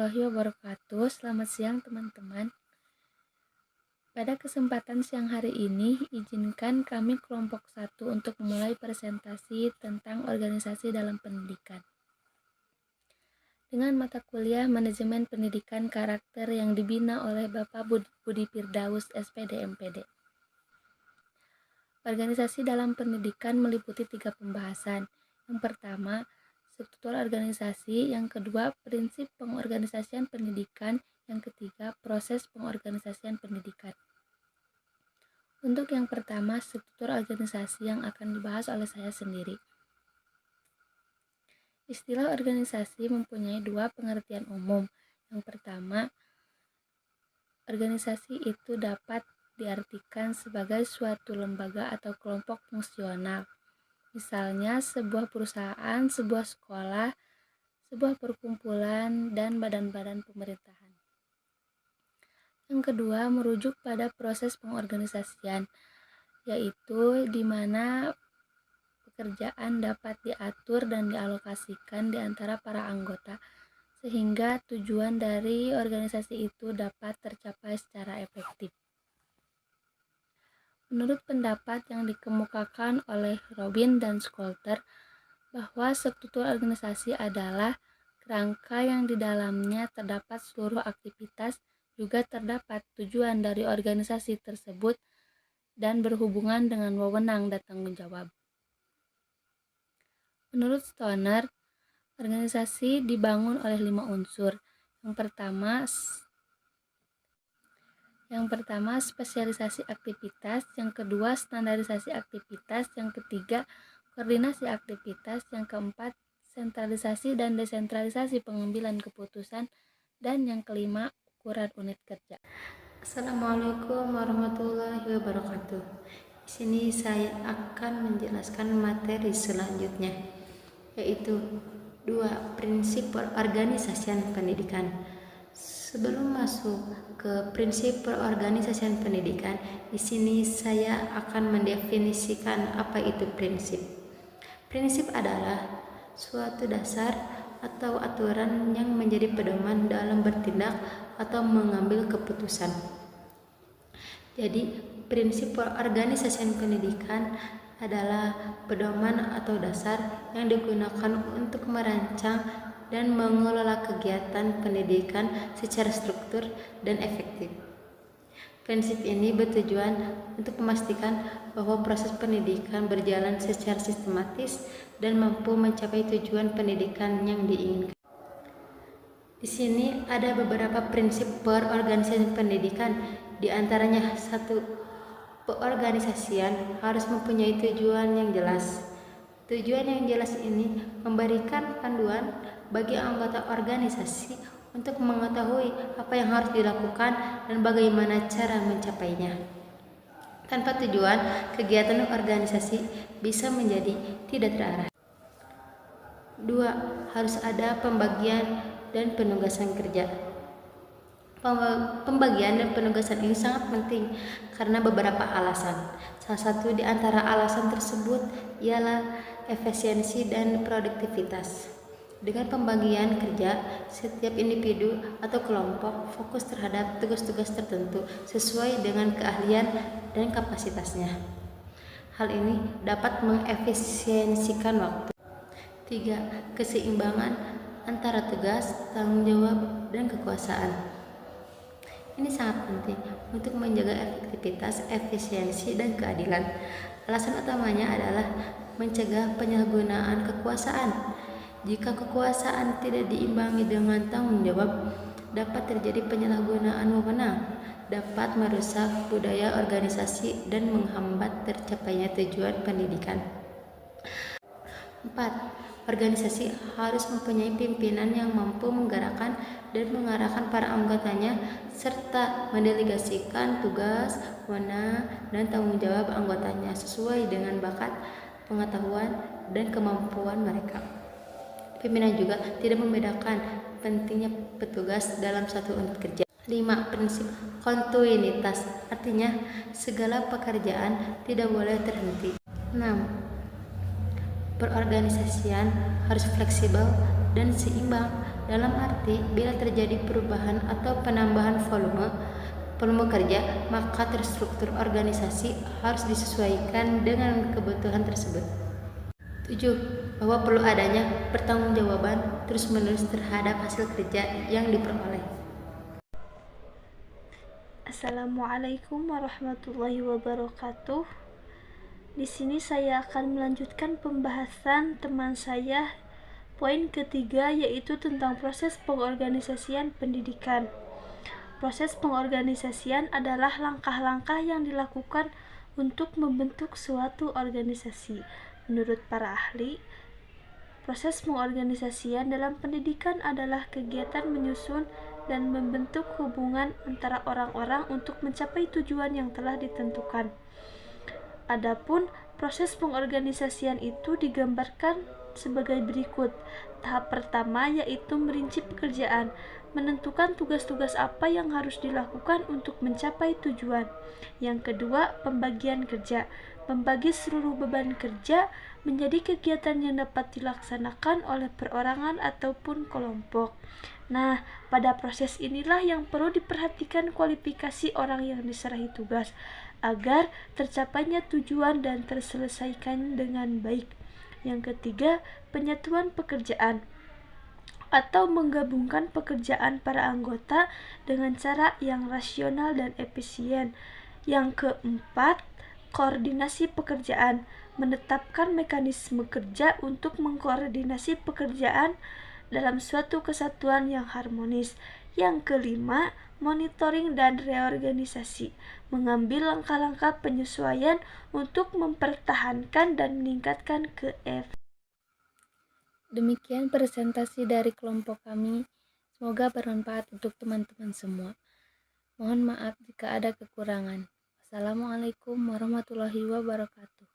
warahmatullahi wabarakatuh. Selamat siang teman-teman. Pada kesempatan siang hari ini, izinkan kami kelompok 1 untuk memulai presentasi tentang organisasi dalam pendidikan. Dengan mata kuliah Manajemen Pendidikan Karakter yang dibina oleh Bapak Budi Firdaus, SPD MPD. Organisasi dalam pendidikan meliputi 3 pembahasan. Yang pertama, struktur organisasi, yang kedua, prinsip pengorganisasian pendidikan, yang ketiga, proses pengorganisasian pendidikan. Untuk yang pertama, struktur organisasi yang akan dibahas oleh saya sendiri. Istilah organisasi mempunyai 2 pengertian umum. Yang pertama, organisasi itu dapat diartikan sebagai suatu lembaga atau kelompok fungsional. Misalnya sebuah perusahaan, sebuah sekolah, sebuah perkumpulan, dan badan-badan pemerintahan. Yang kedua, merujuk pada proses pengorganisasian, yaitu di mana pekerjaan dapat diatur dan dialokasikan di antara para anggota, sehingga tujuan dari organisasi itu dapat tercapai secara efektif. Menurut pendapat yang dikemukakan oleh Robin dan Scholter, bahwa struktur organisasi adalah kerangka yang di dalamnya terdapat seluruh aktivitas, juga terdapat tujuan dari organisasi tersebut, dan berhubungan dengan wewenang dan tanggung jawab. Menurut Stoner, organisasi dibangun oleh 5 unsur. Yang pertama, spesialisasi aktivitas, yang kedua, standarisasi aktivitas, yang ketiga, koordinasi aktivitas, yang keempat, sentralisasi dan desentralisasi pengambilan keputusan, dan yang kelima, ukuran unit kerja. Assalamualaikum warahmatullahi wabarakatuh. Di sini saya akan menjelaskan materi selanjutnya, yaitu 2 prinsip perorganisasian pendidikan. Sebelum masuk ke prinsip perorganisasian pendidikan, di sini saya akan mendefinisikan apa itu prinsip. Prinsip adalah suatu dasar atau aturan yang menjadi pedoman dalam bertindak atau mengambil keputusan. Jadi, prinsip perorganisasian pendidikan adalah pedoman atau dasar yang digunakan untuk merancang dan mengelola kegiatan pendidikan secara struktur dan efektif. Prinsip ini bertujuan untuk memastikan bahwa proses pendidikan berjalan secara sistematis dan mampu mencapai tujuan pendidikan yang diinginkan. Di sini ada beberapa prinsip perorganisasian pendidikan, di antaranya 1. Perorganisasian harus mempunyai tujuan yang jelas. Tujuan yang jelas ini memberikan panduan bagi anggota organisasi untuk mengetahui apa yang harus dilakukan dan bagaimana cara mencapainya. Tanpa tujuan, kegiatan organisasi bisa menjadi tidak terarah. 2. Harus ada pembagian dan penugasan kerja. Pembagian dan penugasan ini sangat penting karena beberapa alasan. Salah satu di antara alasan tersebut ialah efisiensi dan produktivitas. Dengan pembagian kerja, setiap individu atau kelompok fokus terhadap tugas-tugas tertentu sesuai dengan keahlian dan kapasitasnya. Hal ini dapat mengefisiensikan waktu. 3. Keseimbangan antara tugas, tanggung jawab, dan kekuasaan. Ini sangat penting untuk menjaga efektivitas, efisiensi, dan keadilan. Alasan utamanya adalah mencegah penyalahgunaan kekuasaan. Jika kekuasaan tidak diimbangi dengan tanggung jawab, dapat terjadi penyalahgunaan wewenang, dapat merusak budaya organisasi dan menghambat tercapainya tujuan pendidikan. 4. Organisasi harus mempunyai pimpinan yang mampu menggerakkan dan mengarahkan para anggotanya serta mendelegasikan tugas, wewenang, dan tanggung jawab anggotanya sesuai dengan bakat, pengetahuan, dan kemampuan mereka. Pimpinan juga tidak membedakan pentingnya petugas dalam satu unit kerja. 5. Prinsip kontinuitas, artinya segala pekerjaan tidak boleh terhenti. 6. Perorganisasian harus fleksibel dan seimbang Dalam arti, bila terjadi perubahan atau penambahan volume kerja, maka terstruktur organisasi harus disesuaikan dengan kebutuhan tersebut. 7. Bahwa perlu adanya pertanggungjawaban terus-menerus terhadap hasil kerja yang diperoleh. Assalamualaikum warahmatullahi wabarakatuh. Di sini saya akan melanjutkan pembahasan teman saya poin ketiga, yaitu tentang proses pengorganisasian pendidikan. Proses pengorganisasian adalah langkah-langkah yang dilakukan untuk membentuk suatu organisasi. Menurut para ahli, proses pengorganisasian dalam pendidikan adalah kegiatan menyusun dan membentuk hubungan antara orang-orang untuk mencapai tujuan yang telah ditentukan. Adapun proses pengorganisasian itu digambarkan sebagai berikut. Tahap pertama yaitu merinci pekerjaan, menentukan tugas-tugas apa yang harus dilakukan untuk mencapai tujuan. Yang kedua, pembagian kerja, membagi seluruh beban kerja menjadi kegiatan yang dapat dilaksanakan oleh perorangan ataupun kelompok. Nah, pada proses inilah yang perlu diperhatikan kualifikasi orang yang diserahi tugas agar tercapainya tujuan dan terselesaikan dengan baik. Yang ketiga, penyatuan pekerjaan atau menggabungkan pekerjaan para anggota dengan cara yang rasional dan efisien. Yang keempat, koordinasi pekerjaan, menetapkan mekanisme kerja untuk mengkoordinasi pekerjaan dalam suatu kesatuan yang harmonis. Yang kelima, monitoring dan reorganisasi, mengambil langkah-langkah penyesuaian untuk mempertahankan dan meningkatkan keefektifan. Demikian presentasi dari kelompok kami. Semoga bermanfaat untuk teman-teman semua. Mohon maaf jika ada kekurangan. Wassalamualaikum warahmatullahi wabarakatuh.